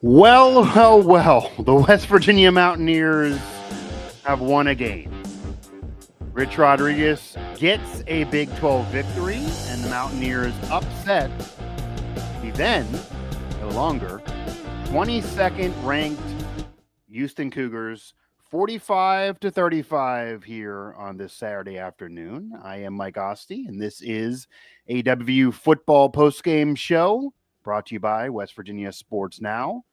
Well. The West Virginia Mountaineers have won a game. Rich Rodriguez gets a Big 12 victory, and the Mountaineers upset the then, no longer, 22nd ranked Houston Cougars 45-35 here on this Saturday afternoon. I am Mike Osti, and this is a WVU football postgame show brought to you by West Virginia Sports Now.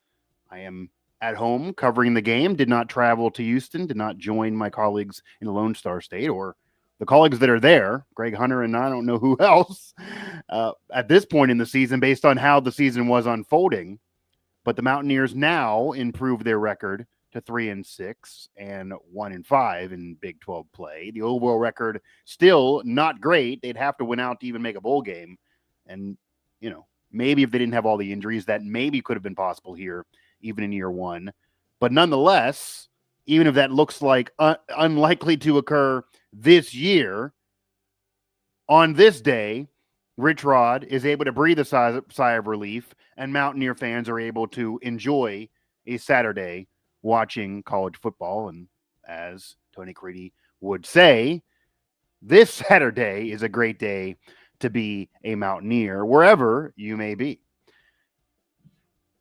I am at home covering the game, did not travel to Houston, did not join my colleagues in the Lone Star State or the colleagues that are there, Greg Hunter and I don't know who else, at this point in the season based on how the season was unfolding. But the Mountaineers now improve their record to 3-6 and 1-5 in Big 12 play. The overall record still not great. They'd have to win out to even make a bowl game. And, maybe if they didn't have all the injuries, that maybe could have been possible here, even in year one. But nonetheless, even if that looks like unlikely to occur this year, on this day, Rich Rod is able to breathe a sigh of relief, and Mountaineer fans are able to enjoy a Saturday watching college football. And as Tony Creedy would say, this Saturday is a great day to be a Mountaineer, wherever you may be.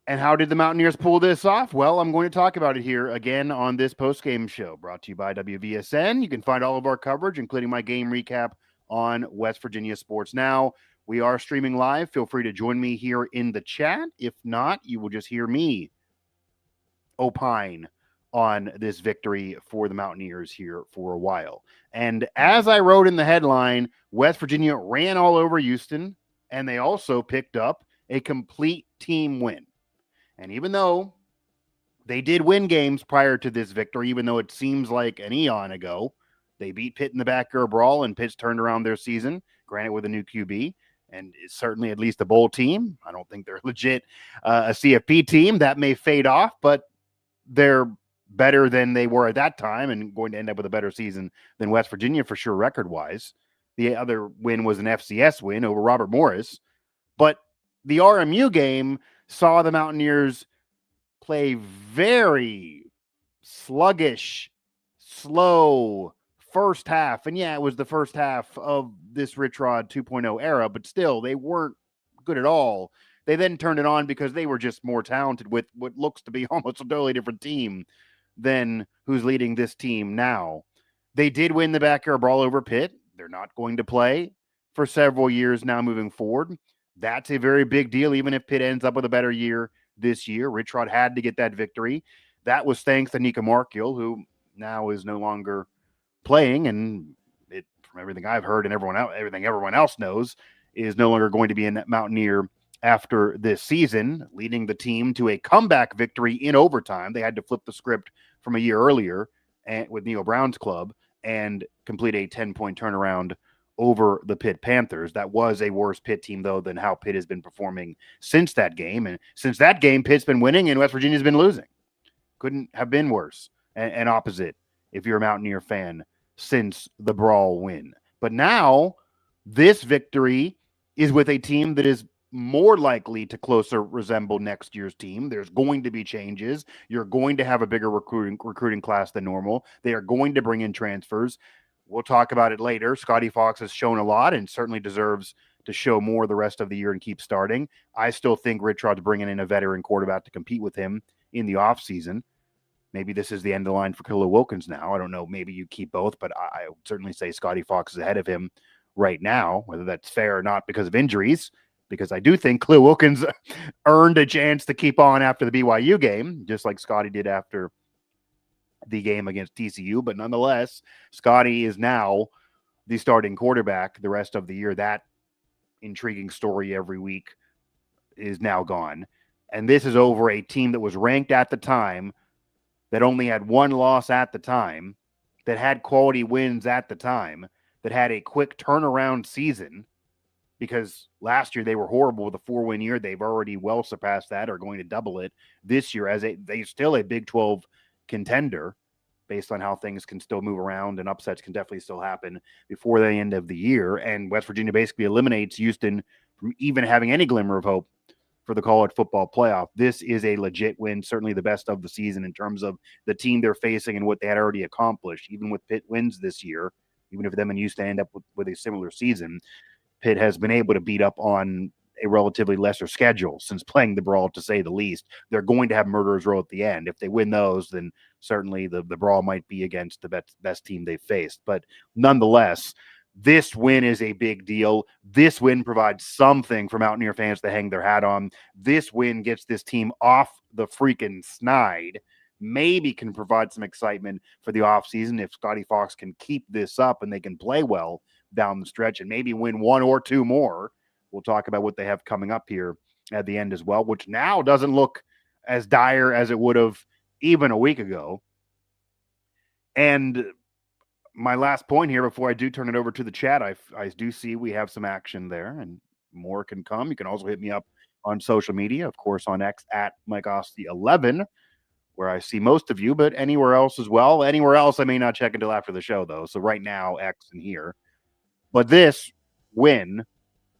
And how did the Mountaineers pull this off? Well, I'm going to talk about it here again on this postgame show brought to you by WVSN. You can find all of our coverage, including my game recap, on West Virginia Sports Now. We are streaming live. Feel free to join me here in the chat. If not, you will just hear me opine on this victory for the Mountaineers here for a while. And as I wrote in the headline, West Virginia ran all over Houston, and they also picked up a complete team win. And even though they did win games prior to this victory, even though it seems like an eon ago, they beat Pitt in the backyard brawl, and Pitt's turned around their season, granted with a new QB, and is certainly at least a bowl team. I don't think they're legit a CFP team. That may fade off, but they're better than they were at that time and going to end up with a better season than West Virginia for sure record-wise. The other win was an FCS win over Robert Morris. But the RMU game saw the Mountaineers play very sluggish, slow first half. And yeah, it was the first half of this Rich Rod 2.0 era, but still, they weren't good at all. They then turned it on because they were just more talented with what looks to be almost a totally different team than who's leading this team now. They did win the backyard brawl over Pitt. They're not going to play for several years now moving forward. That's a very big deal, even if Pitt ends up with a better year this year. Rich Rod had to get that victory. That was thanks to Nika Markiel, who now is no longer playing, and from everything I've heard and everything everyone else knows, is no longer going to be a Mountaineer after this season, leading the team to a comeback victory in overtime. They had to flip the script from a year earlier with Neil Brown's club and complete a 10-point turnaround over the Pitt Panthers. That was a worse Pitt team, though, than how Pitt has been performing since that game. And since that game, Pitt's been winning and West Virginia's been losing. Couldn't have been worse and opposite if you're a Mountaineer fan since the brawl win. But now this victory is with a team that is more likely to closer resemble next year's team. There's going to be changes. You're going to have a bigger recruiting class than normal. They are going to bring in transfers. We'll talk about it later. Scotty Fox has shown a lot and certainly deserves to show more the rest of the year and keep starting. I still think Rich Rod's bringing in a veteran quarterback to compete with him in the offseason. Maybe this is the end of the line for Khalil Wilkins now. I don't know. Maybe you keep both, but I would certainly say Scotty Fox is ahead of him right now, whether that's fair or not because of injuries, because I do think Khalil Wilkins earned a chance to keep on after the BYU game, just like Scotty did after the game against TCU. But nonetheless, Scotty is now the starting quarterback the rest of the year. That intriguing story every week is now gone. And this is over a team that was ranked at the time, that only had one loss at the time, that had quality wins at the time, that had a quick turnaround season, because last year they were horrible with a 4-win year. They've already well surpassed that, or going to double it this year as they're still a Big 12 contender based on how things can still move around and upsets can definitely still happen before the end of the year. And West Virginia basically eliminates Houston from even having any glimmer of hope for the college football playoff. This is a legit win, certainly the best of the season in terms of the team they're facing and what they had already accomplished. Even with Pitt wins this year, even if them and Houston end up with a similar season, Pitt has been able to beat up on a relatively lesser schedule since playing the Brawl, to say the least. They're going to have Murderers Row at the end. If they win those, then certainly the Brawl might be against the best team they've faced. But nonetheless, this win is a big deal. This win provides something for Mountaineer fans to hang their hat on. This win gets this team off the freaking snide. Maybe can provide some excitement for the offseason if Scotty Fox can keep this up and they can play well down the stretch and maybe win one or two more. We'll talk about what they have coming up here at the end as well, which now doesn't look as dire as it would have even a week ago. And my last point here before I do turn it over to the chat, I do see we have some action there and more can come. You can also hit me up on social media, of course, on X at MikeOsty11, where I see most of you, but anywhere else as well. Anywhere else I may not check until after the show, though. So right now, X and here. But this win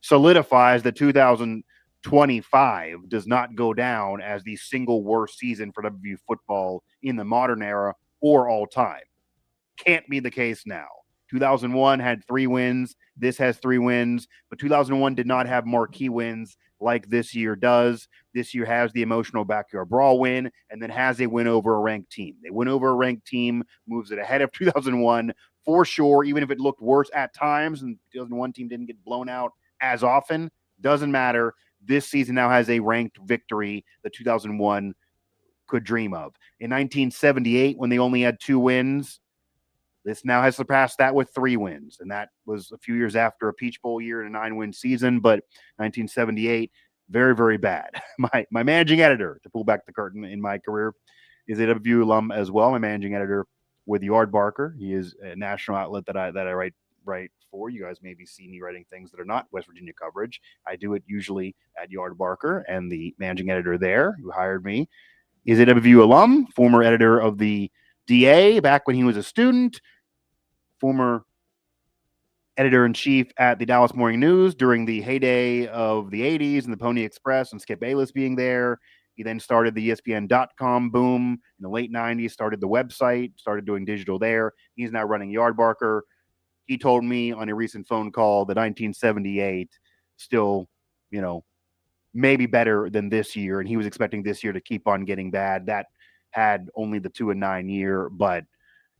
solidifies that 2025 does not go down as the single worst season for WVU football in the modern era or all time. Can't be the case now. 2001 had 3 wins. This has 3 wins, but 2001 did not have marquee wins like this year does. This year has the emotional backyard brawl win and then has a win over a ranked team. They win over a ranked team, moves it ahead of 2001 for sure, even if it looked worse at times and the 2001 team didn't get blown out as often. Doesn't matter. This season now has a ranked victory that 2001 could dream of. In 1978, when they only had 2 wins, this now has surpassed that with 3 wins, and that was a few years after a Peach Bowl year and a 9-win season, but 1978, very, very bad. My managing editor, to pull back the curtain in my career, is a WVU alum as well, my managing editor with Yard Barker. He is a national outlet that I write for. You guys maybe see me writing things that are not West Virginia coverage. I do it usually at Yard Barker, and the managing editor there who hired me is a WVU alum, former editor of the DA back when he was a student, former editor-in-chief at the Dallas Morning News during the heyday of the 80s and the Pony Express and Skip Bayless being there. He then started the ESPN.com boom in the late 90s, started the website, started doing digital there. He's now running Yard Barker. He told me on a recent phone call that 1978 still, maybe better than this year, and he was expecting this year to keep on getting bad. That had only the 2-9 year, but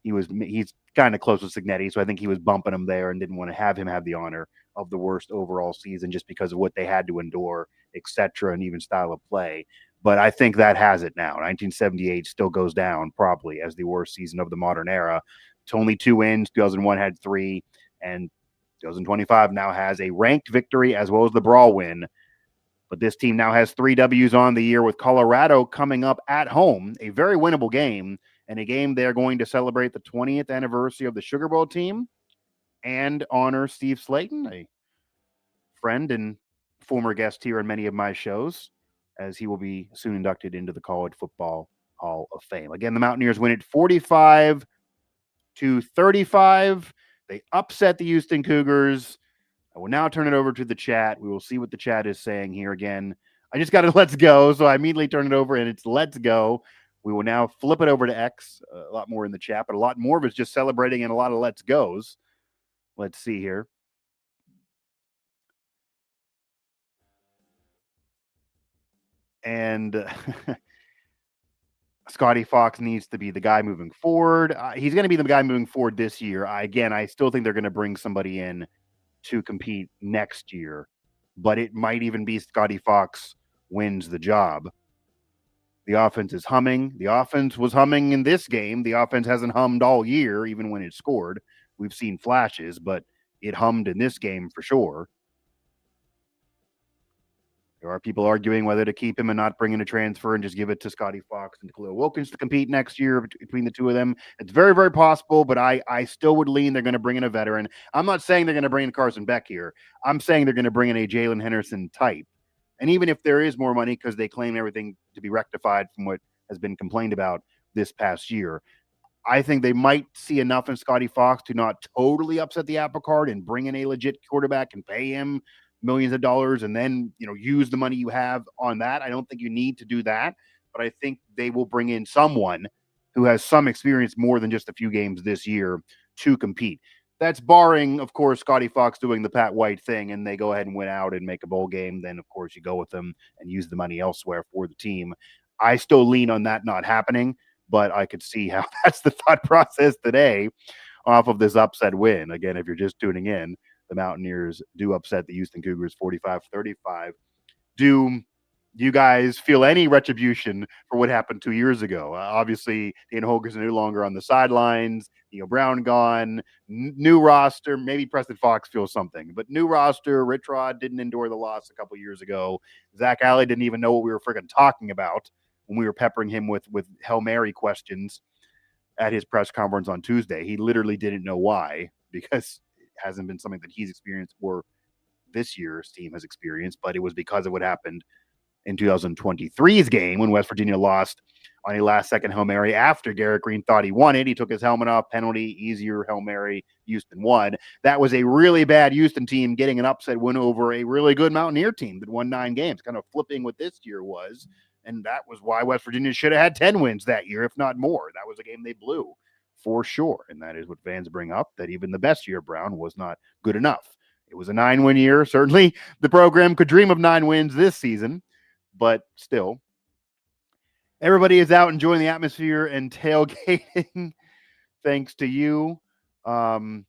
he's kind of close with Signetti, so I think he was bumping him there and didn't want to have him have the honor of the worst overall season just because of what they had to endure, etc., and even style of play. But I think that has it now. 1978 still goes down probably as the worst season of the modern era. It's only 2 wins. 2001 had 3, and 2025 now has a ranked victory as well as the Brawl win. But this team now has 3 W's on the year with Colorado coming up at home, a very winnable game, and a game they're going to celebrate the 20th anniversary of the Sugar Bowl team and honor Steve Slayton, a friend and former guest here on many of my shows, as he will be soon inducted into the College Football Hall of Fame. Again, the Mountaineers win it 45-35. They upset the Houston Cougars. I will now turn it over to the chat. We will see what the chat is saying here again. I just got to let's go, so I immediately turn it over, and it's let's go. We will now flip it over to X. A lot more in the chat, but a lot more of it's just celebrating and a lot of let's goes. Let's see here. And Scotty Fox needs to be the guy moving forward. He's going to be the guy moving forward this year. I still think they're going to bring somebody in to compete next year, but it might even be Scotty Fox wins the job. The offense is humming. The offense was humming in this game. The offense hasn't hummed all year, even when it scored. We've seen flashes, but it hummed in this game for sure. There are people arguing whether to keep him and not bring in a transfer and just give it to Scotty Fox and Khalil Wilkins to compete next year between the two of them. It's very, very possible, but I still would lean they're going to bring in a veteran. I'm not saying they're going to bring in Carson Beck here. I'm saying they're going to bring in a Jalen Henderson type. And even if there is more money because they claim everything to be rectified from what has been complained about this past year, I think they might see enough in Scotty Fox to not totally upset the apple cart and bring in a legit quarterback and pay him millions of dollars and then, use the money you have on that. I don't think you need to do that, but I think they will bring in someone who has some experience more than just a few games this year to compete. That's barring, of course, Scotty Fox doing the Pat White thing and they go ahead and win out and make a bowl game. Then, of course, you go with them and use the money elsewhere for the team. I still lean on that not happening, but I could see how that's the thought process today off of this upset win. Again, if you're just tuning in, the Mountaineers do upset the Houston Cougars 45-35. Do you guys feel any retribution for what happened 2 years ago? Obviously, Dana Holgorsen no longer on the sidelines. Brown gone. New roster. Maybe Preston Fox feels something, but new roster. Rich Rod didn't endure the loss a couple years ago. Zach Alley didn't even know what we were freaking talking about when we were peppering him with Hail Mary questions at his press conference on Tuesday. He literally didn't know why, because it hasn't been something that he's experienced or this year's team has experienced, but it was because of what happened in 2023's game when West Virginia lost on a last-second Hail Mary after Garrett Green thought he won it. He took his helmet off, penalty, easier Hail Mary, Houston won. That was a really bad Houston team getting an upset win over a really good Mountaineer team that won 9 games, kind of flipping what this year was. And that was why West Virginia should have had 10 wins that year, if not more. That was a game they blew for sure. And that is what fans bring up, that even the best year Brown was not good enough. It was a 9-win year. Certainly the program could dream of 9 wins this season, but still, everybody is out enjoying the atmosphere and tailgating thanks to you. That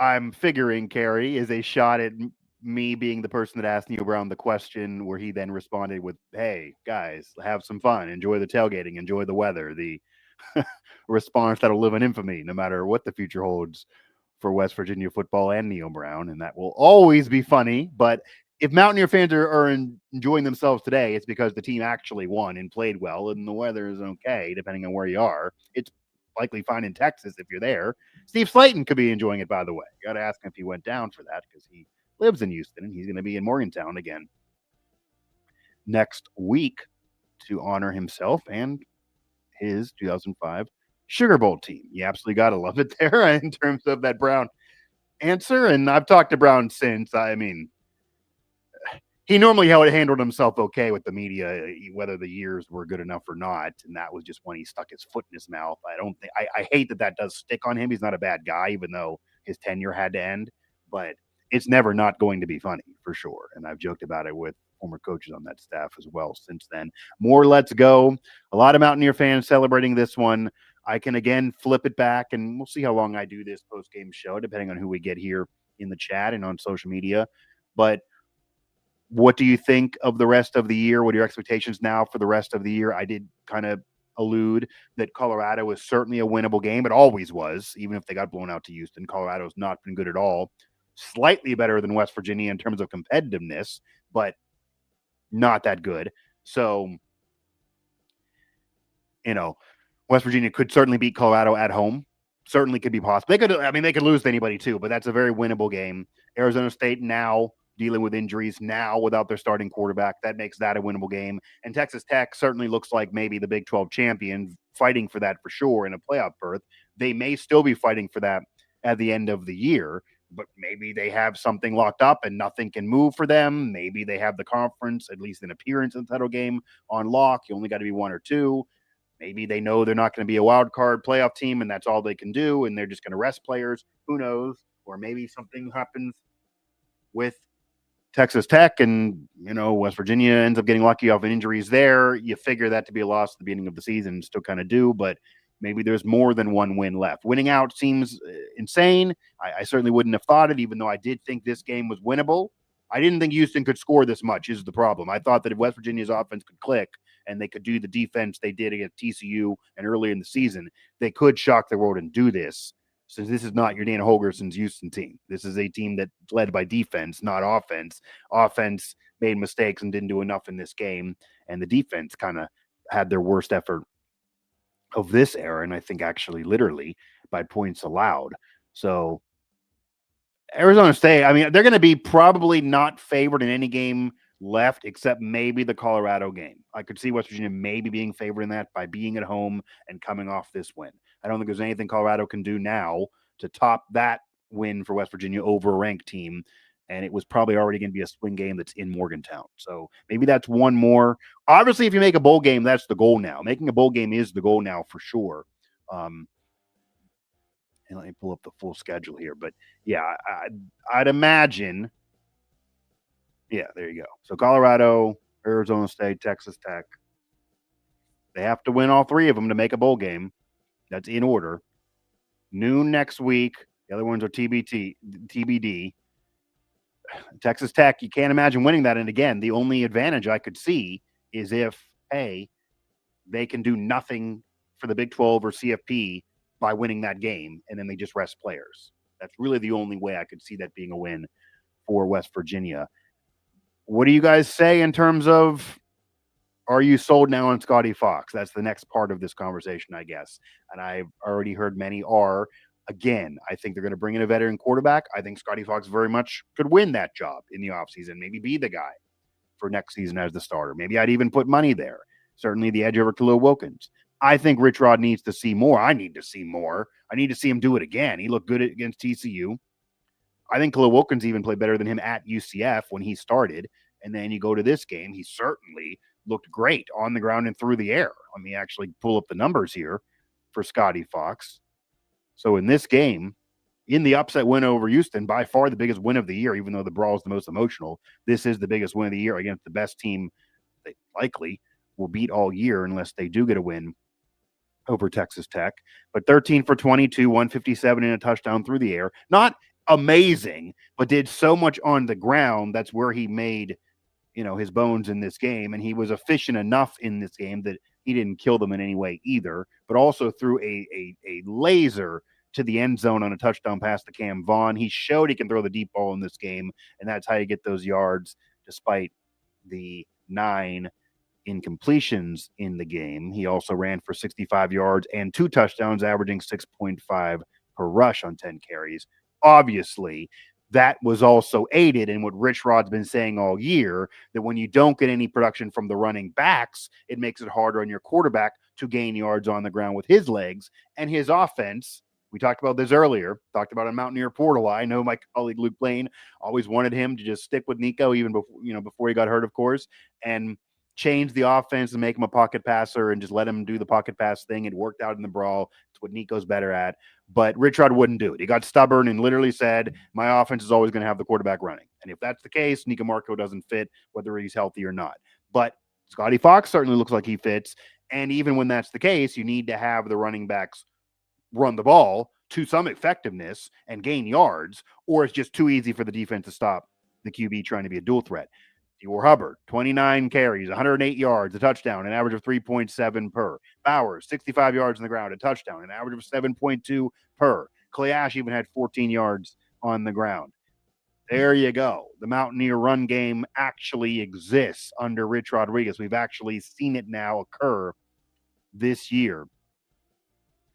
I'm figuring, Carrie, is a shot at me being the person that asked Neil Brown the question, where he then responded with, "Hey, guys, have some fun. Enjoy the tailgating. Enjoy the weather." The response that'll live in infamy no matter what the future holds for West Virginia football and Neil Brown, and that will always be funny. But if Mountaineer fans are enjoying themselves today, it's because the team actually won and played well, and the weather is okay, depending on where you are. It's likely fine in Texas if you're there. Steve Slayton could be enjoying it, by the way. Got to ask him if he went down for that, because he lives in Houston, and he's going to be in Morgantown again next week to honor himself and his 2005 Sugar Bowl team. You absolutely got to love it there in terms of that Brown answer. And I've talked to Brown since. I mean, he normally handled himself okay with the media, whether the years were good enough or not. And that was just when he stuck his foot in his mouth. I hate that does stick on him. He's not a bad guy, even though his tenure had to end. But it's never not going to be funny, for sure. And I've joked about it with former coaches on that staff as well since then. More Let's Go. A lot of Mountaineer fans celebrating this one. I can, again, flip it back, and we'll see how long I do this post-game show, depending on who we get here in the chat and on social media. But what do you think of the rest of the year? What are your expectations now for the rest of the year? I did kind of allude that Colorado is certainly a winnable game. It always was, even if they got blown out to Houston. Colorado's not been good at all. Slightly better than West Virginia in terms of competitiveness, but not that good. So, West Virginia could certainly beat Colorado at home. Certainly could be possible. They could lose to anybody too, but that's a very winnable game. Arizona State now dealing with injuries now without their starting quarterback. That makes that a winnable game. And Texas Tech certainly looks like maybe the Big 12 champion, fighting for that for sure in a playoff berth. They may still be fighting for that at the end of the year, but maybe they have something locked up and nothing can move for them. Maybe they have the conference, at least an appearance in the title game, on lock. You only got to be 1 or 2. Maybe they know they're not going to be a wild card playoff team and that's all they can do, and they're just going to rest players. Who knows? Or maybe something happens with Texas Tech and, West Virginia ends up getting lucky off injuries there. You figure that to be a loss at the beginning of the season, still kind of do, but maybe there's more than one win left. Winning out seems insane. I certainly wouldn't have thought it, even though I did think this game was winnable. I didn't think Houston could score this much is the problem. I thought that if West Virginia's offense could click and they could do the defense they did against TCU and earlier in the season, they could shock the world and do this. Since this is not your Dana Holgorsen's Houston team. This is a team that's led by defense, not offense. Offense made mistakes and didn't do enough in this game, and the defense kind of had their worst effort of this era, and I think actually literally by points allowed. So Arizona State, they're going to be probably not favored in any game left except maybe the Colorado game. I could see West Virginia maybe being favored in that by being at home and coming off this win. I don't think there's anything Colorado can do now to top that win for West Virginia over a ranked team and it was probably already going to be a swing game that's in Morgantown. So maybe that's one more. Obviously, if you make a bowl game, that's the goal now. Making a bowl game is the goal now for sure. And let me pull up the full schedule here. But yeah, I'd imagine. Yeah, there you go. So Colorado, Arizona State, Texas Tech. They have to win all three of them to make a bowl game. That's in order. Noon next week. The other ones are TBD. Texas Tech, you can't imagine winning that. And again, the only advantage I could see is if, hey, they can do nothing for the Big 12 or CFP by winning that game, and then they just rest players. That's really the only way I could see that being a win for West Virginia. What do you guys say in terms of, are you sold now on Scotty Fox? That's the next part of this conversation, I guess. And I've already heard many are. Again, I think they're going to bring in a veteran quarterback. I think Scotty Fox very much could win that job in the offseason, maybe be the guy for next season as the starter. Maybe I'd even put money there. Certainly the edge over Khalil Wilkins. I think Rich Rod needs to see more. I need to see more. I need to see him do it again. He looked good against TCU. I think Khalil Wilkins even played better than him at UCF when he started. And then you go to this game, he certainly looked great on the ground and through the air. Let me actually pull up the numbers here for Scotty Fox. So in this game, in the upset win over Houston, by far the biggest win of the year, even though the brawl is the most emotional, this is the biggest win of the year against the best team they likely will beat all year unless they do get a win over Texas Tech. But 13 for 22, 157 and a touchdown through the air. Not amazing, but did so much on the ground. That's where he made, his bones in this game. And he was efficient enough in this game that he didn't kill them in any way either, but also threw a laser to the end zone on a touchdown pass to Cam Vaughn. He showed he can throw the deep ball in this game, and that's how you get those yards despite the 9 incompletions in the game. He also ran for 65 yards and 2 touchdowns, averaging 6.5 per rush on 10 carries. Obviously, that was also aided in what Rich Rod's been saying all year, that when you don't get any production from the running backs, it makes it harder on your quarterback to gain yards on the ground with his legs and his offense. We talked about this earlier, talked about a Mountaineer portal. I know my colleague Luke Blaine always wanted him to just stick with Nico even before he got hurt, of course, and change the offense and make him a pocket passer and just let him do the pocket pass thing. It worked out in the brawl. It's what Nico's better at. But Rich Rod wouldn't do it. He got stubborn and literally said, my offense is always going to have the quarterback running. And if that's the case, Nico Marco doesn't fit, whether he's healthy or not. But Scotty Fox certainly looks like he fits. And even when that's the case, you need to have the running backs run the ball to some effectiveness and gain yards, or it's just too easy for the defense to stop the QB trying to be a dual threat. Dior Hubbard, 29 carries, 108 yards, a touchdown, an average of 3.7 per. Bowers, 65 yards on the ground, a touchdown, an average of 7.2 per. Clay Ash even had 14 yards on the ground. There you go. The Mountaineer run game actually exists under Rich Rodriguez. We've actually seen it now occur this year.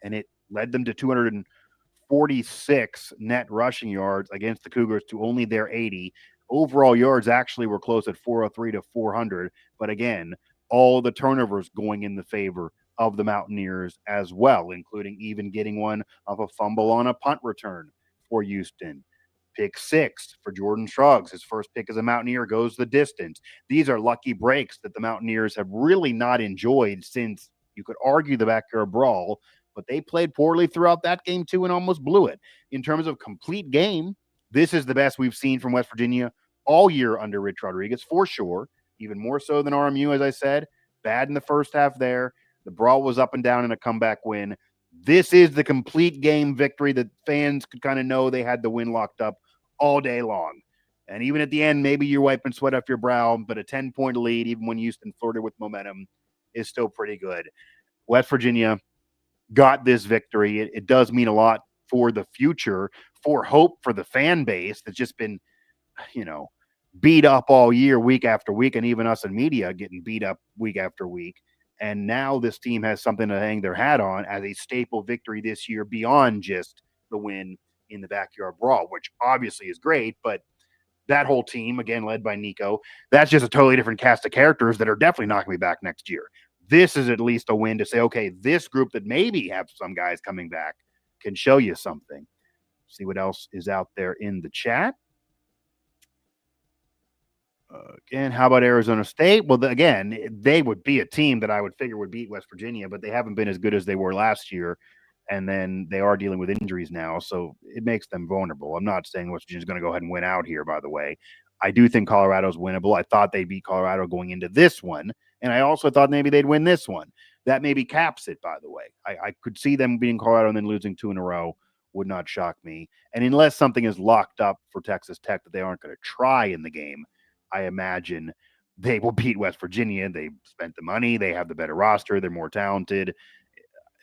And it led them to 246 net rushing yards against the Cougars to only their 80. Overall yards actually were close at 403 to 400. But again, all the turnovers going in the favor of the Mountaineers as well, including even getting one of a fumble on a punt return for Houston. Pick 6 for Jordan Shrugs. His first pick as a Mountaineer goes the distance. These are lucky breaks that the Mountaineers have really not enjoyed since, you could argue, the backyard brawl, but they played poorly throughout that game too and almost blew it. In terms of complete game, this is the best we've seen from West Virginia all year under Rich Rodriguez, for sure. Even more so than RMU, as I said. Bad in the first half there. The brawl was up and down in a comeback win. This is the complete game victory that fans could kind of know they had the win locked up all day long. And even at the end, maybe you're wiping sweat off your brow, but a 10-point lead, even when Houston flirted with momentum, is still pretty good. West Virginia got this victory. It does mean a lot for the future, for hope for the fan base that's just been, beat up all year, week after week, and even us in media getting beat up week after week. And now this team has something to hang their hat on as a staple victory this year beyond just the win in the backyard brawl, which obviously is great, but that whole team, again, led by Nico, that's just a totally different cast of characters that are definitely not going to be back next year. This is at least a win to say, okay, this group that maybe have some guys coming back can show you something. See what else is out there in the chat. Again, how about Arizona State? Well, again, they would be a team that I would figure would beat West Virginia, but they haven't been as good as they were last year. And then they are dealing with injuries now, so it makes them vulnerable. I'm not saying West Virginia's going to go ahead and win out here, by the way. I do think Colorado's winnable. I thought they'd beat Colorado going into this one, and I also thought maybe they'd win this one. That maybe caps it, by the way. I could see them beating Colorado and then losing 2 in a row. Would not shock me. And unless something is locked up for Texas Tech that they aren't going to try in the game, I imagine they will beat West Virginia. They spent the money. They have the better roster. They're more talented.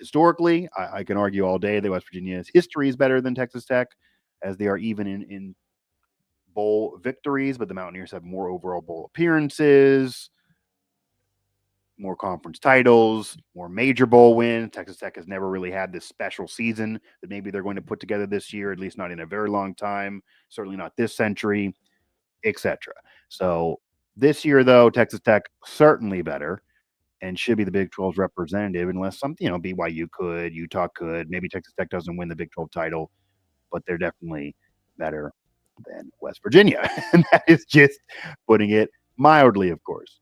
Historically, I can argue all day that West Virginia's history is better than Texas Tech, as they are even in bowl victories, but the Mountaineers have more overall bowl appearances, more conference titles, more major bowl wins. Texas Tech has never really had this special season that maybe they're going to put together this year, at least not in a very long time, certainly not this century, etc. So this year, though, Texas Tech certainly better and should be the Big 12's representative, unless something, BYU could, Utah could. Maybe Texas Tech doesn't win the Big 12 title, but they're definitely better than West Virginia. And that is just putting it mildly, of course.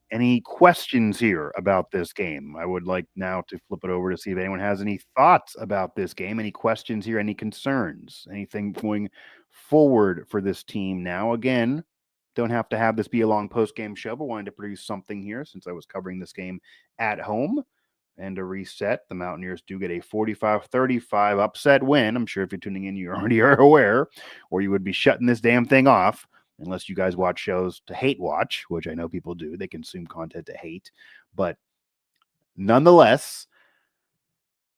Any questions here about this game? I would like now to flip it over to see if anyone has any thoughts about this game. Any questions here? Any concerns? Anything going forward for this team now? Again, don't have to have this be a long post-game show, but wanted to produce something here since I was covering this game at home. And to reset, the Mountaineers do get a 45-35 upset win. I'm sure if you're tuning in, you already are aware, or you would be shutting this damn thing off unless you guys watch shows to hate watch, which I know people do. They consume content to hate. But nonetheless,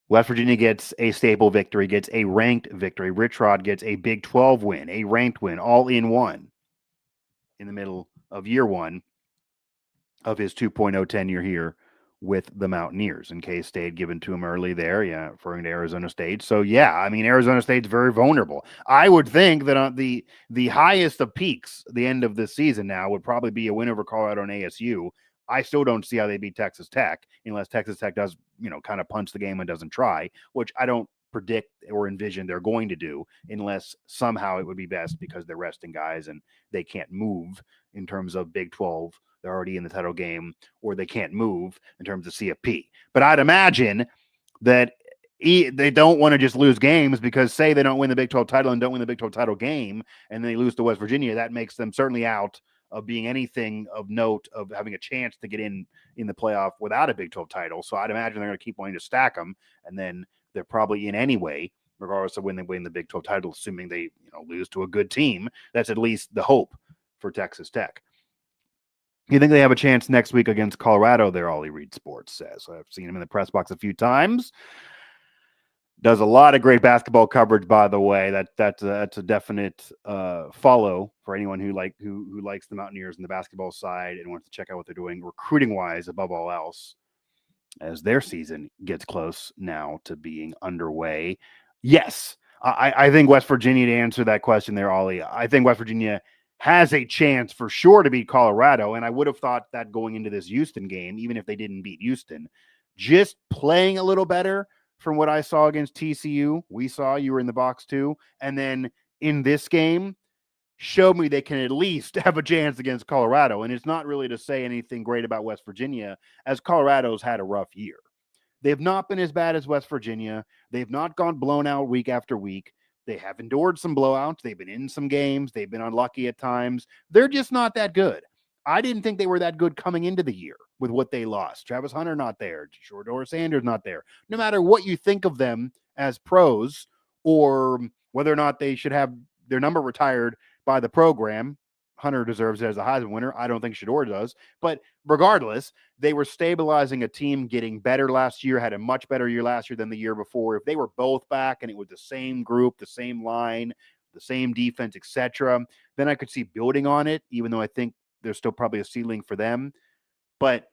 West Virginia gets a staple victory, gets a ranked victory. Rich Rod gets a Big 12 win, a ranked win, all in one in the middle of year one of his 2.0 tenure here with the Mountaineers. And K-State had given to him early there, referring to Arizona State. So, Arizona State's very vulnerable. I would think that on the highest of peaks, the end of this season now, would probably be a win over Colorado and ASU. I still don't see how they beat Texas Tech unless Texas Tech does, kind of punch the game and doesn't try, which I don't predict or envision they're going to do unless somehow it would be best because they're resting guys and they can't move in terms of Big 12. They're already in the title game, or they can't move in terms of CFP. But I'd imagine that they don't want to just lose games because, say, they don't win the Big 12 title and don't win the Big 12 title game, and they lose to West Virginia. That makes them certainly out of being anything of note of having a chance to get in the playoff without a Big 12 title. So I'd imagine they're going to keep wanting to stack them, and then they're probably in anyway, regardless of when they win the Big 12 title, assuming they lose to a good team. That's at least the hope for Texas Tech. You think they have a chance next week against Colorado there, Ollie Reed Sports says. I've seen him in the press box a few times. Does a lot of great basketball coverage, by the way. That's a definite follow for anyone who likes the Mountaineers and the basketball side and wants to check out what they're doing recruiting-wise above all else as their season gets close now to being underway. Yes, I think West Virginia, to answer that question there, Ollie, I think West Virginia has a chance for sure to beat Colorado. And I would have thought that going into this Houston game, even if they didn't beat Houston, just playing a little better from what I saw against TCU. We saw you were in the box too. And then in this game, showed me they can at least have a chance against Colorado. And it's not really to say anything great about West Virginia, as Colorado's had a rough year. They've not been as bad as West Virginia. They've not gone blown out week after week. They have endured some blowouts. They've been in some games. They've been unlucky at times. They're just not that good. I didn't think they were that good coming into the year with what they lost. Travis Hunter not there. Shordor Sanders not there. No matter what you think of them as pros or whether or not they should have their number retired by the program, Hunter deserves it as a Heisman winner. I don't think Shedeur does. But regardless, they were stabilizing a team, getting better last year, had a much better year last year than the year before. If they were both back and it was the same group, the same line, the same defense, etc., then I could see building on it, even though I think there's still probably a ceiling for them. But,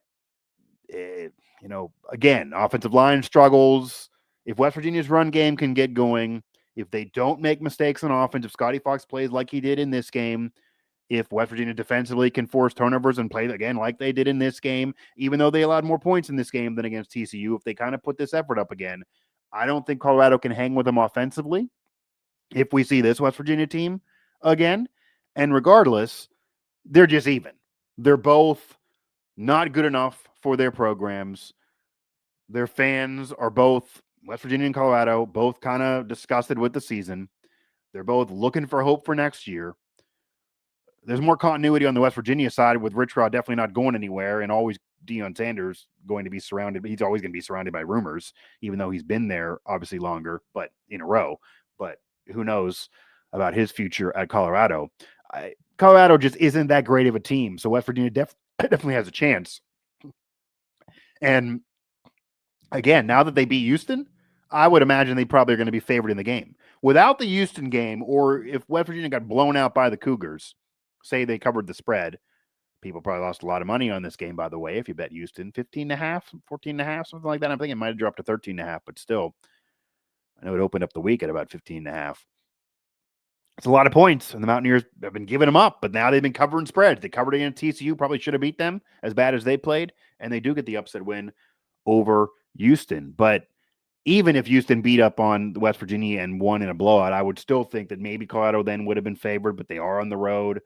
again, offensive line struggles. If West Virginia's run game can get going, if they don't make mistakes on offense, if Scotty Fox plays like he did in this game, if West Virginia defensively can force turnovers and play again like they did in this game, even though they allowed more points in this game than against TCU, if they kind of put this effort up again, I don't think Colorado can hang with them offensively if we see this West Virginia team again. And regardless, they're just even. They're both not good enough for their programs. Their fans are both West Virginia and Colorado, both kind of disgusted with the season. They're both looking for hope for next year. There's more continuity on the West Virginia side with Rich Rod definitely not going anywhere, and always Deion Sanders going to be surrounded. He's always going to be surrounded by rumors, even though he's been there obviously longer, but in a row. But who knows about his future at Colorado? Colorado just isn't that great of a team, so West Virginia definitely has a chance. And again, now that they beat Houston, I would imagine they probably are going to be favored in the game. Without the Houston game, or if West Virginia got blown out by the Cougars, say they covered the spread, people probably lost a lot of money on this game, by the way, if you bet Houston 15.5, 14.5, something like that. I'm thinking it might have dropped to 13.5, but still, I know it opened up the week at about 15.5. It's a lot of points, and the Mountaineers have been giving them up, but now they've been covering spreads. They covered against TCU, probably should have beat them as bad as they played, and they do get the upset win over Houston. But even if Houston beat up on West Virginia and won in a blowout, I would still think that maybe Colorado then would have been favored, but they are on the road.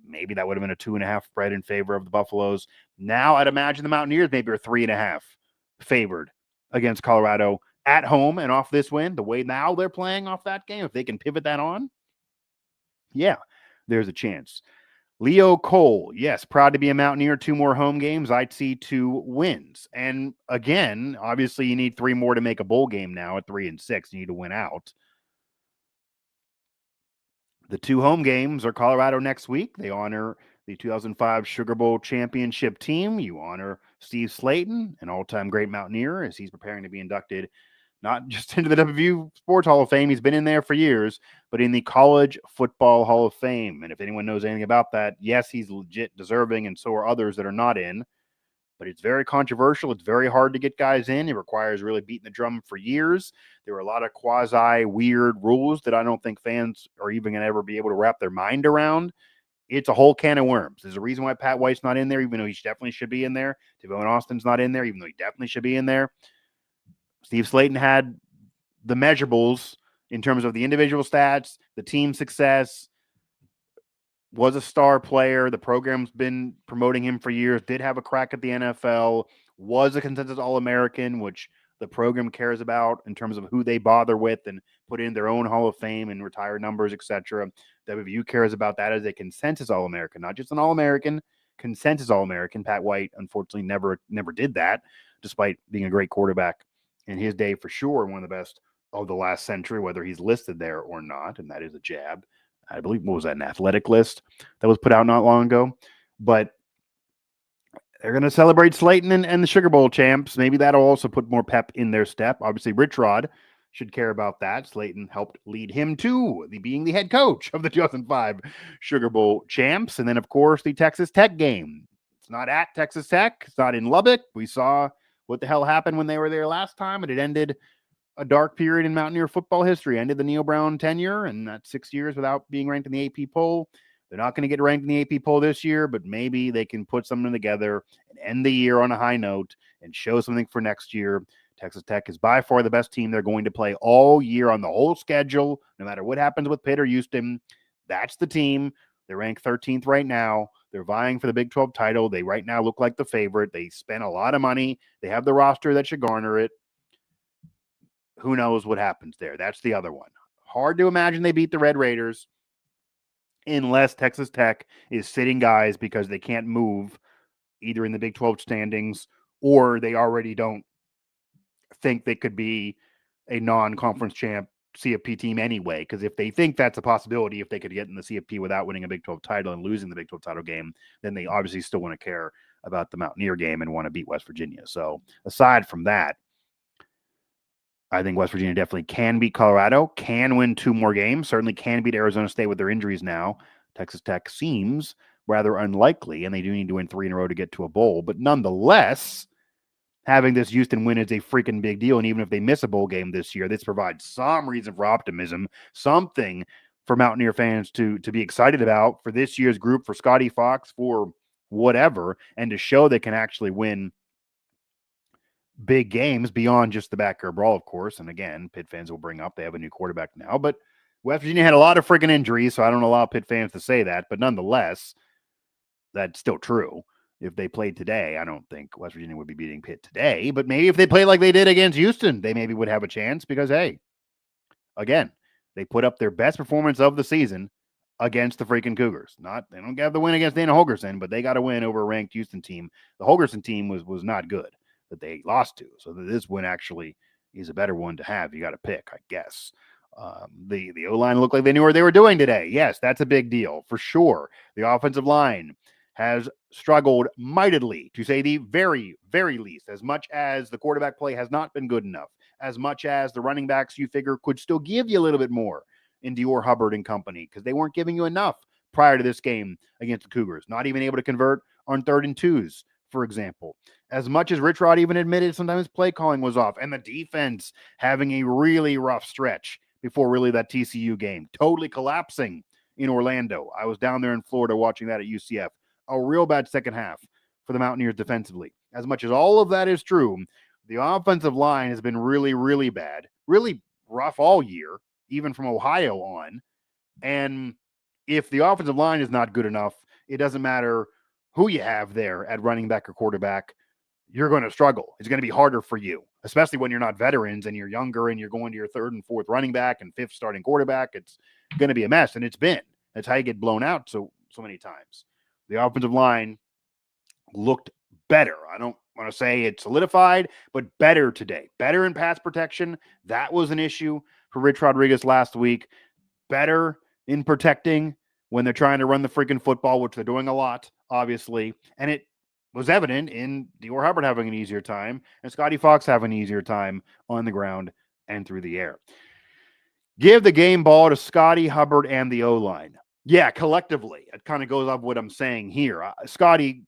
Maybe that would have been a 2.5 spread in favor of the Buffaloes. Now I'd imagine the Mountaineers maybe are 3.5 favored against Colorado at home, and off this win, the way now they're playing off that game, if they can pivot that on, yeah, there's a chance. Leo Cole, yes, proud to be a Mountaineer. 2 more home games. I'd see 2 wins. And again, obviously you need 3 more to make a bowl game now at 3-6. You need to win out. The 2 home games are Colorado next week. They honor the 2005 Sugar Bowl championship team. You honor Steve Slayton, an all-time great Mountaineer, as he's preparing to be inducted not just into the WVU Sports Hall of Fame, he's been in there for years, but in the College Football Hall of Fame. And if anyone knows anything about that, yes, he's legit deserving, and so are others that are not in. But it's very controversial. It's very hard to get guys in. It requires really beating the drum for years. There are a lot of quasi-weird rules that I don't think fans are even going to ever be able to wrap their mind around. It's a whole can of worms. There's a reason why Pat White's not in there, even though he definitely should be in there. Devon Austin's not in there, even though he definitely should be in there. Steve Slayton had the measurables in terms of the individual stats, the team success, was a star player. The program's been promoting him for years, did have a crack at the NFL, was a consensus All-American, which the program cares about in terms of who they bother with and put in their own Hall of Fame and retire numbers, etc. WVU cares about that as a consensus All-American, not just an All-American, consensus All-American. Pat White, unfortunately, never did that, despite being a great quarterback in his day for sure, one of the best of the last century, whether he's listed there or not, and that is a jab. I believe, what was that, an athletic list that was put out not long ago? But they're going to celebrate Slayton and the Sugar Bowl champs. Maybe that'll also put more pep in their step. Obviously, Rich Rod should care about that. Slayton helped lead him to being the head coach of the 2005 Sugar Bowl champs. And then, of course, the Texas Tech game. It's not at Texas Tech. It's not in Lubbock. We saw what the hell happened when they were there last time, and it ended a dark period in Mountaineer football history. Ended the Neil Brown tenure, and that's 6 years without being ranked in the AP poll. They're not going to get ranked in the AP poll this year, but maybe they can put something together and end the year on a high note and show something for next year. Texas Tech is by far the best team they're going to play all year on the whole schedule, no matter what happens with Pitt or Houston. That's the team. They're ranked 13th right now. They're vying for the Big 12 title. They right now look like the favorite. They spent a lot of money. They have the roster that should garner it. Who knows what happens there? That's the other one. Hard to imagine they beat the Red Raiders unless Texas Tech is sitting guys because they can't move either in the Big 12 standings or they already don't think they could be a non-conference champ CFP team anyway. Because if they think that's a possibility, if they could get in the CFP without winning a Big 12 title and losing the Big 12 title game, then they obviously still want to care about the Mountaineer game and want to beat West Virginia. So aside from that, I think West Virginia definitely can beat Colorado, can win 2 more games, certainly can beat Arizona State with their injuries now. Texas Tech seems rather unlikely, and they do need to win 3 in a row to get to a bowl. But nonetheless, having this Houston win is a freaking big deal. And even if they miss a bowl game this year, this provides some reason for optimism, something for Mountaineer fans to be excited about for this year's group, for Scotty Fox, for whatever, and to show they can actually win big games beyond just the backyard brawl, of course. And again, Pitt fans will bring up they have a new quarterback now, but West Virginia had a lot of freaking injuries, so I don't allow Pitt fans to say that, but nonetheless, that's still true. If they played today, I don't think West Virginia would be beating Pitt today, but maybe if they played like they did against Houston, they maybe would have a chance because, hey, again, they put up their best performance of the season against the freaking Cougars. They don't have the win against Dana Holgorsen, but they got a win over a ranked Houston team. The Holgorsen team was not good that they lost to. So this win actually is a better one to have. You got to pick, I guess. The O-line looked like they knew what they were doing today. Yes, that's a big deal for sure. The offensive line has struggled mightily, to say the very, very least, as much as the quarterback play has not been good enough, as much as the running backs you figure could still give you a little bit more in Dior Hubbard and company, because they weren't giving you enough prior to this game against the Cougars, not even able to convert on 3rd and 2s, for example. As much as Rich Rod even admitted sometimes play calling was off, and the defense having a really rough stretch before really that TCU game, totally collapsing in Orlando. I was down there in Florida watching that at UCF. A real bad second half for the Mountaineers defensively. As much as all of that is true, the offensive line has been really, really bad, really rough all year, even from Ohio on. And if the offensive line is not good enough, it doesn't matter who you have there at running back or quarterback, you're going to struggle. It's going to be harder for you, especially when you're not veterans and you're younger and you're going to your 3rd and 4th running back and 5th starting quarterback. It's going to be a mess, and it's been. That's how you get blown out so many times. The offensive line looked better. I don't want to say it's solidified, but better today. Better in pass protection. That was an issue for Rich Rodriguez last week. Better in protecting when they're trying to run the freaking football, which they're doing a lot, obviously. And it was evident in Dior Hubbard having an easier time and Scotty Fox having an easier time on the ground and through the air. Give the game ball to Scotty Hubbard and the O-line. Yeah, collectively. It kind of goes off what I'm saying here. Scotty,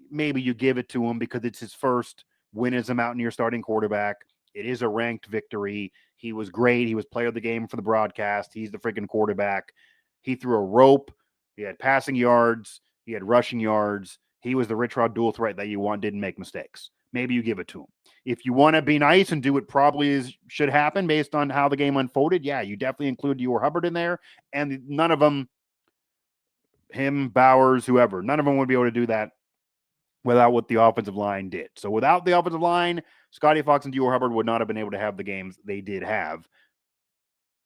maybe you give it to him because it's his first win as a Mountaineer starting quarterback. It is a ranked victory. He was great. He was player of the game for the broadcast. He's the freaking quarterback. He threw a rope. He had passing yards. He had rushing yards. He was the Rich Rod dual threat that you want, didn't make mistakes. Maybe you give it to him. If you want to be nice and do what probably should happen based on how the game unfolded, yeah, you definitely include Dior Hubbard in there. And none of them, him, Bowers, whoever, none of them would be able to do that without what the offensive line did. So without the offensive line, Scotty Fox and Dior Hubbard would not have been able to have the games they did have.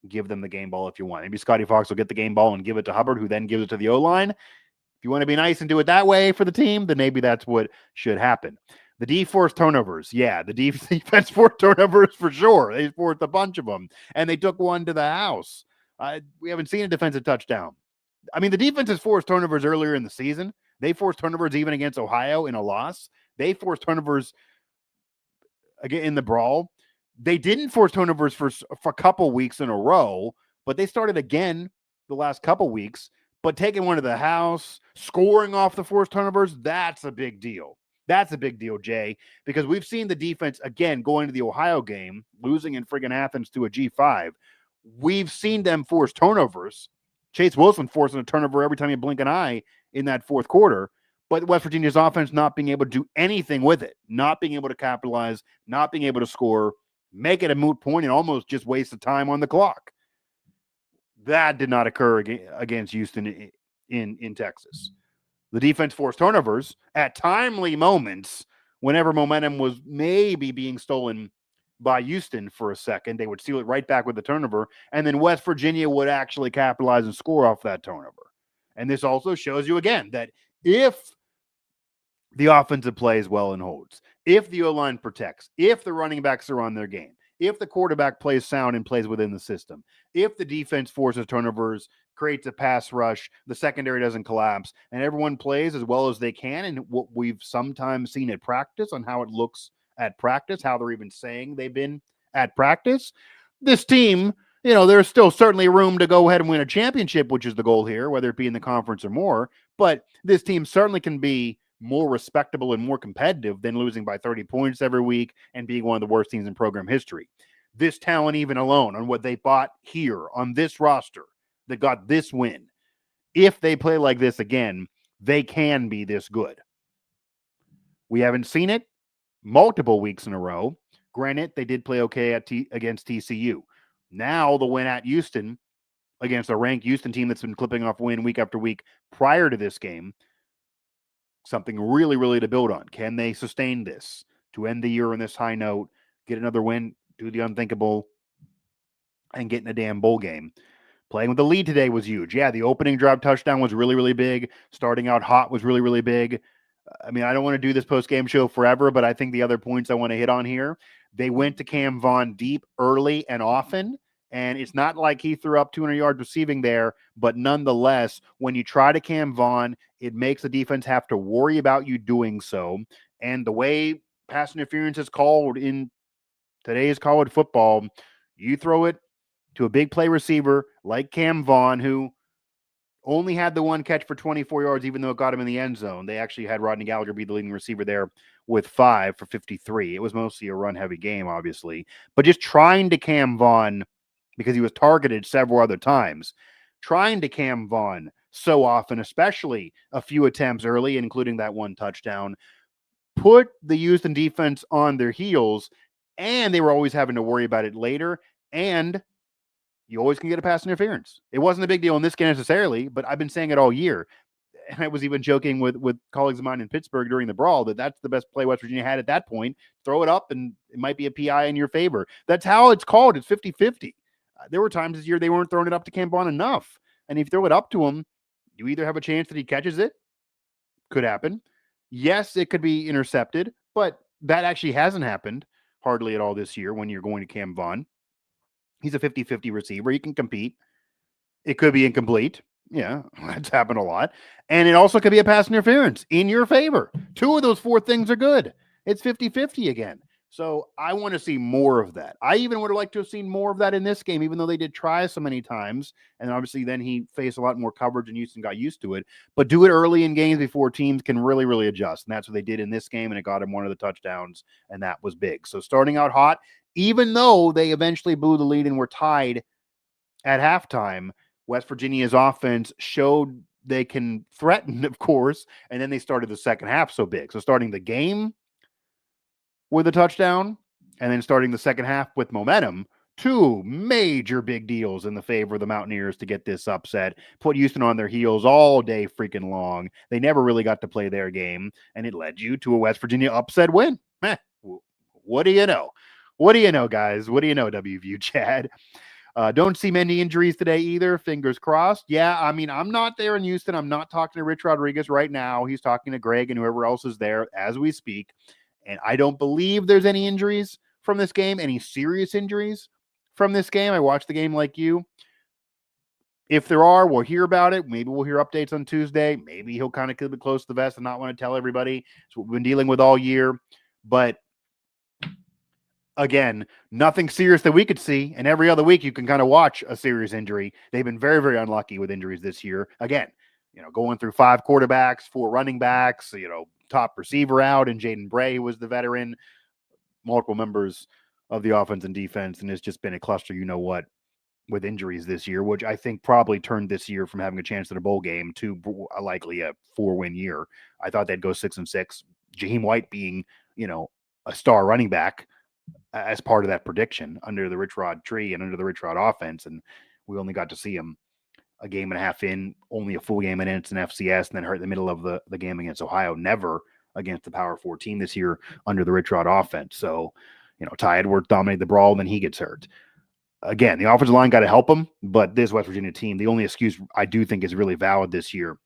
Give them the game ball if you want. Maybe Scotty Fox will get the game ball and give it to Hubbard, who then gives it to the O-line. If you want to be nice and do it that way for the team, then maybe that's what should happen. The D forced turnovers. Yeah, the defense forced turnovers for sure. They forced a bunch of them, and they took one to the house. We haven't seen a defensive touchdown. I mean, the defense has forced turnovers earlier in the season. They forced turnovers even against Ohio in a loss. They forced turnovers again in the brawl. They didn't force turnovers for a couple weeks in a row, but they started again the last couple weeks. But taking one to the house, scoring off the forced turnovers, that's a big deal. That's a big deal, Jay, because we've seen the defense, again, going to the Ohio game, losing in friggin' Athens to a G5. We've seen them force turnovers. Chase Wilson forcing a turnover every time you blink an eye in that fourth quarter. But West Virginia's offense not being able to do anything with it, not being able to capitalize, not being able to score, make it a moot point, and almost just waste the time on the clock. That did not occur against Houston in Texas. The defense forced turnovers at timely moments whenever momentum was maybe being stolen by Houston for a second. They would steal it right back with the turnover, and then West Virginia would actually capitalize and score off that turnover. And this also shows you, again, that if the offensive plays well and holds, if the O-line protects, if the running backs are on their game, if the quarterback plays sound and plays within the system, if the defense forces turnovers, creates a pass rush, the secondary doesn't collapse, and everyone plays as well as they can, and what we've sometimes seen at practice on how it looks at practice, how they're even saying they've been at practice, this team, there's still certainly room to go ahead and win a championship, which is the goal here, whether it be in the conference or more, but this team certainly can be more respectable and more competitive than losing by 30 points every week and being one of the worst teams in program history. This talent, even alone, on what they bought here on this roster that got this win, if they play like this again, they can be this good. We haven't seen it multiple weeks in a row. Granted, they did play okay against TCU. Now the win at Houston, against a ranked Houston team that's been clipping off win week after week prior to this game. Something really, really to build on. Can they sustain this to end the year on this high note, get another win, do the unthinkable, and get in a damn bowl game? Playing with the lead today was huge. Yeah, the opening drive touchdown was really, really big. Starting out hot was really, really big. I mean, I don't want to do this post-game show forever, but I think the other points I want to hit on here, they went to Cam Vaughn deep, early, and often. And it's not like he threw up 200 yards receiving there, but nonetheless, when you try to Cam Vaughn, it makes the defense have to worry about you doing so. And the way pass interference is called in today's college football, you throw it to a big play receiver like Cam Vaughn, who only had the one catch for 24 yards, even though it got him in the end zone. They actually had Rodney Gallagher be the leading receiver there with 5 for 53. It was mostly a run-heavy game, obviously. But just trying to Cam Vaughn, because he was targeted several other times, trying to Cam Vaughn so often, especially a few attempts early, including that one touchdown, put the Houston defense on their heels, and they were always having to worry about it later, and you always can get a pass interference. It wasn't a big deal in this game necessarily, but I've been saying it all year. And I was even joking with colleagues of mine in Pittsburgh during the brawl that that's the best play West Virginia had at that point. Throw it up, and it might be a PI in your favor. That's how it's called. It's 50-50. There were times this year they weren't throwing it up to Cam Vaughn enough. And if you throw it up to him, you either have a chance that he catches it. Could happen. Yes, it could be intercepted, but that actually hasn't happened hardly at all this year when you're going to Cam Vaughn. He's a 50-50 receiver. He can compete. It could be incomplete. Yeah, that's happened a lot. And it also could be a pass interference in your favor. 2 of those 4 things are good. It's 50-50 again. So I want to see more of that. I even would have liked to have seen more of that in this game, even though they did try so many times. And obviously then he faced a lot more coverage and Houston got used to it. But do it early in games before teams can really, really adjust. And that's what they did in this game, and it got him one of the touchdowns, and that was big. So starting out hot, even though they eventually blew the lead and were tied at halftime, West Virginia's offense showed they can threaten, of course, and then they started the second half so big. So starting the game with a touchdown and then starting the second half with momentum, 2 major big deals in the favor of the Mountaineers to get this upset, put Houston on their heels all day freaking long. They never really got to play their game, and it led you to a West Virginia upset win. What do you know? What do you know, guys? What do you know, WVU Chad? Don't see many injuries today either. Fingers crossed. Yeah, I mean, I'm not there in Houston. I'm not talking to Rich Rodriguez right now. He's talking to Greg and whoever else is there as we speak. And I don't believe there's any injuries from this game, any serious injuries from this game. I watched the game like you. If there are, we'll hear about it. Maybe we'll hear updates on Tuesday. Maybe he'll kind of keep it close to the vest and not want to tell everybody. It's what we've been dealing with all year. But again, nothing serious that we could see. And every other week, you can kind of watch a serious injury. They've been very, very unlucky with injuries this year. Again, going through 5 quarterbacks, 4 running backs, top receiver out, and Jaden Bray, who was the veteran, multiple members of the offense and defense. And it's just been a cluster, with injuries this year, which I think probably turned this year from having a chance at a bowl game to likely a 4-win year. I thought they'd go 6-6. Jaheim White being, a star running back as part of that prediction under the Rich Rod tree and under the Rich Rod offense. And we only got to see him a game and a half in, only a full game in. It's an FCS, and then hurt in the middle of the game against Ohio, never against the Power 4 team this year under the Rich Rod offense. So, Ty Edwards dominated the brawl, and then he gets hurt. Again, the offensive line got to help him, but this West Virginia team, the only excuse I do think is really valid this year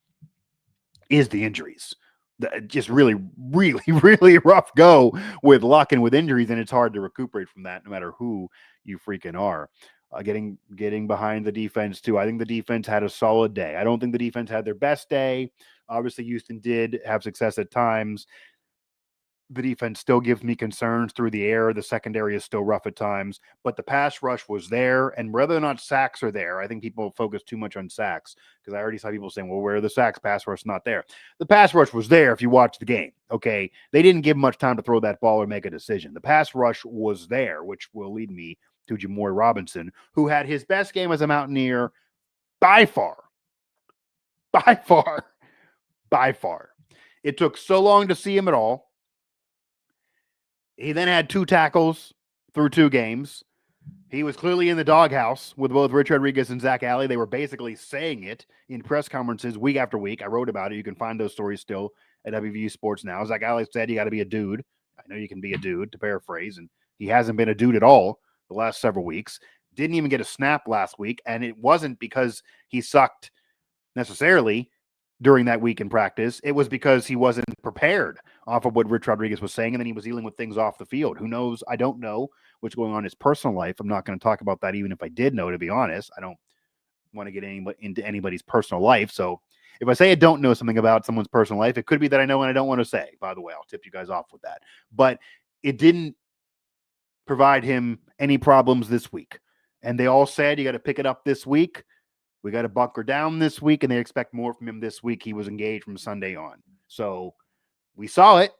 is the injuries. Just really, really, really rough go with luck and with injuries, and it's hard to recuperate from that no matter who you freaking are. Getting behind the defense, too. I think the defense had a solid day. I don't think the defense had their best day. Obviously, Houston did have success at times. The defense still gives me concerns through the air. The secondary is still rough at times, but the pass rush was there. And whether or not sacks are there, I think people focus too much on sacks, because I already saw people saying, well, where are the sacks? Pass rush not there. The pass rush was there if you watch the game, okay? They didn't give much time to throw that ball or make a decision. The pass rush was there, which will lead me to Jamori Robinson, who had his best game as a Mountaineer by far. By far. By far. It took so long to see him at all. He then had 2 tackles through 2 games. He was clearly in the doghouse with both Rich Rodriguez and Zach Alley. They were basically saying it in press conferences week after week. I wrote about it. You can find those stories still at WVU Sports Now. Zach Alley said you got to be a dude. I know you can be a dude, to paraphrase, and he hasn't been a dude at all the last several weeks. Didn't even get a snap last week, and it wasn't because he sucked necessarily during that week in practice. It was because he wasn't prepared off of what Rich Rodriguez was saying, and then he was dealing with things off the field. Who knows? I don't know what's going on in his personal life. I'm not going to talk about that, even if I did know, to be honest. I don't want to get into anybody's personal life. So if I say I don't know something about someone's personal life, it could be that I know and I don't want to say. By the way, I'll tip you guys off with that. But it didn't provide him any problems this week. And they all said, you got to pick it up this week. We got to bunker down this week, and they expect more from him this week. He was engaged from Sunday on. So we saw it.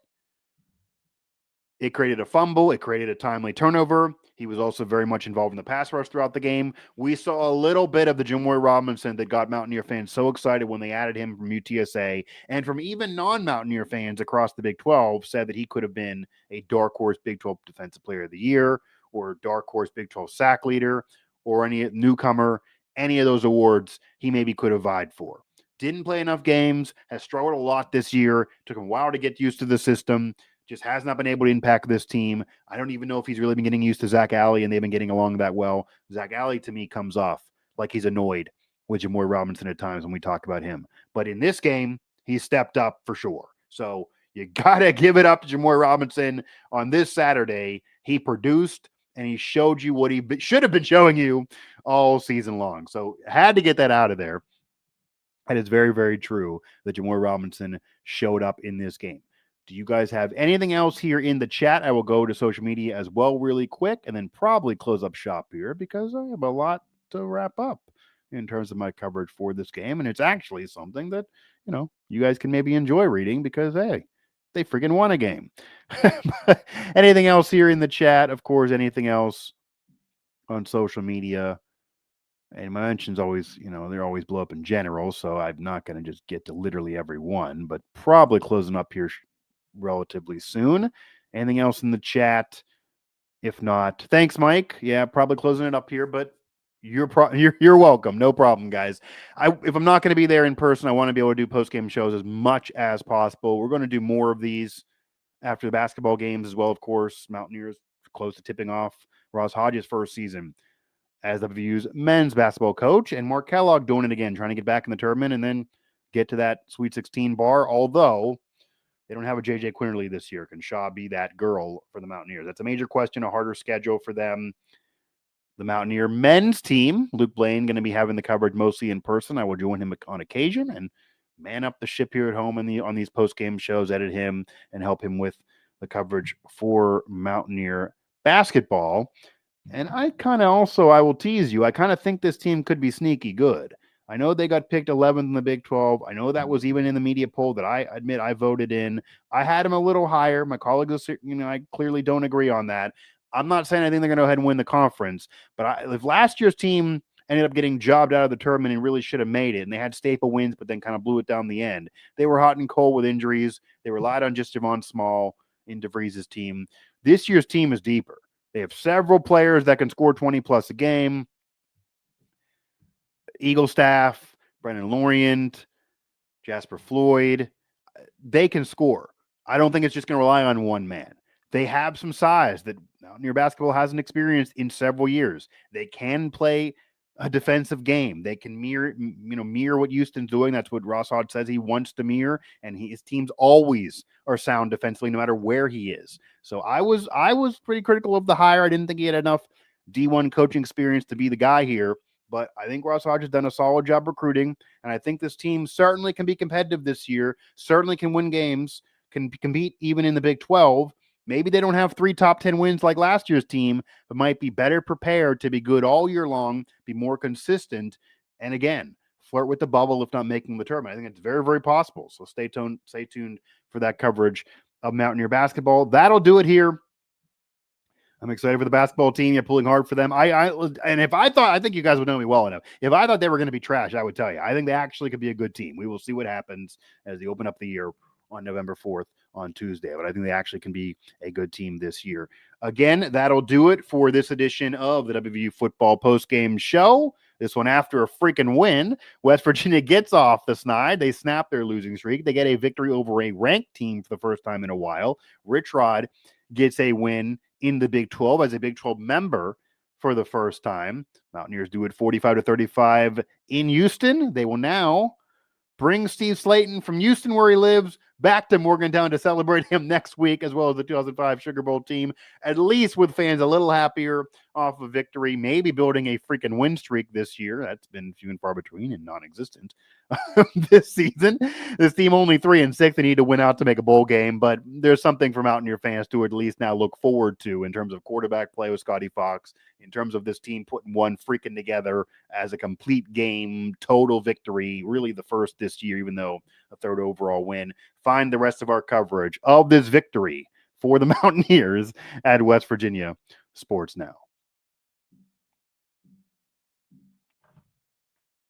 It created a fumble. It created a timely turnover. He was also very much involved in the pass rush throughout the game. We saw a little bit of the Jamoy Robinson that got Mountaineer fans so excited when they added him from UTSA, and from even non-Mountaineer fans across the Big 12 said that he could have been a dark horse Big 12 Defensive Player of the Year or dark horse Big 12 sack leader or any newcomer. Any of those awards he maybe could have vied for. Didn't play enough games, has struggled a lot this year, took him a while to get used to the system, just has not been able to impact this team. I don't even know if he's really been getting used to Zach Alley, and they've been getting along that well. Zach Alley, to me, comes off like he's annoyed with Jamoy Robinson at times when we talk about him. But in this game, he stepped up for sure. So you got to give it up to Jamoy Robinson on this Saturday. He produced, and he showed you what he should have been showing you all season long. So had to get that out of there. And it's very, very true that Jamoy Robinson showed up in this game. Do you guys have anything else here in the chat? I will go to social media as well really quick and then probably close up shop here because I have a lot to wrap up in terms of my coverage for this game. And it's actually something that, you guys can maybe enjoy reading because, hey, they freaking won a game. Anything else here in the chat? Of course, anything else on social media? And my mentions always, they're always blow up in general, so I'm not going to just get to literally every one, but probably closing up here relatively soon. Anything else in the chat? If not, thanks, Mike. Yeah, probably closing it up here, but you're welcome. No problem, guys. If I'm not going to be there in person, I want to be able to do post-game shows as much as possible. We're going to do more of these after the basketball games as well, of course. Mountaineers close to tipping off Ross Hodges' first season as WVU's men's basketball coach, and Mark Kellogg doing it again, trying to get back in the tournament and then get to that Sweet 16 bar, although they don't have a J.J. Quinterly this year. Can Shaw be that girl for the Mountaineers? That's a major question, a harder schedule for them. The Mountaineer men's team, Luke Blaine, going to be having the coverage mostly in person. I will join him on occasion and man up the ship here at home on these post-game shows, edit him, and help him with the coverage for Mountaineer basketball. And I will tease you, I kind of think this team could be sneaky good. I know they got picked 11th in the Big 12. I know that was even in the media poll that I admit I voted in. I had them a little higher. My colleagues, I clearly don't agree on that. I'm not saying I think they're going to go ahead and win the conference, but if last year's team ended up getting jobbed out of the tournament and really should have made it, and they had staple wins but then kind of blew it down the end, they were hot and cold with injuries. They relied on just Javon Small in DeVries' team. This year's team is deeper. They have several players that can score 20-plus a game. Eagle Staff, Brennan Lorient, Jasper Floyd, they can score. I don't think it's just going to rely on one man. They have some size that Mountaineer basketball hasn't experienced in several years. They can play a defensive game. They can mirror what Houston's doing. That's what Ross Hodge says he wants to mirror, and his teams always are sound defensively, no matter where he is. So I was pretty critical of the hire. I didn't think he had enough D1 coaching experience to be the guy here, but I think Ross Hodge has done a solid job recruiting, and I think this team certainly can be competitive this year, certainly can win games, can compete even in the Big 12. Maybe they don't have 3 top 10 wins like last year's team, but might be better prepared to be good all year long, be more consistent, and again, flirt with the bubble if not making the tournament. I think it's very, very possible. So stay tuned for that coverage of Mountaineer basketball. That'll do it here. I'm excited for the basketball team. You're pulling hard for them. I think you guys would know me well enough. If I thought they were going to be trash, I would tell you. I think they actually could be a good team. We will see what happens as they open up the year on November 4th on Tuesday. But I think they actually can be a good team this year. Again, that'll do it for this edition of the WVU Football Postgame Show. This one after a freaking win. West Virginia gets off the snide. They snap their losing streak. They get a victory over a ranked team for the first time in a while. Rich Rod gets a win in the Big 12 as a Big 12 member for the first time. Mountaineers do it 45-35 in Houston. They will now bring Steve Slayton from Houston, where he lives, back to Morgantown to celebrate him next week, as well as the 2005 Sugar Bowl team, at least with fans a little happier off of victory, maybe building a freaking win streak this year. That's been few and far between and non-existent this season. This team only 3-6. They need to win out to make a bowl game, but there's something for Mountaineer fans to at least now look forward to in terms of quarterback play with Scotty Fox, in terms of this team putting one freaking together as a complete game, total victory, really the first this year, even though a third overall win. Find the rest of our coverage of this victory for the Mountaineers at West Virginia Sports Now.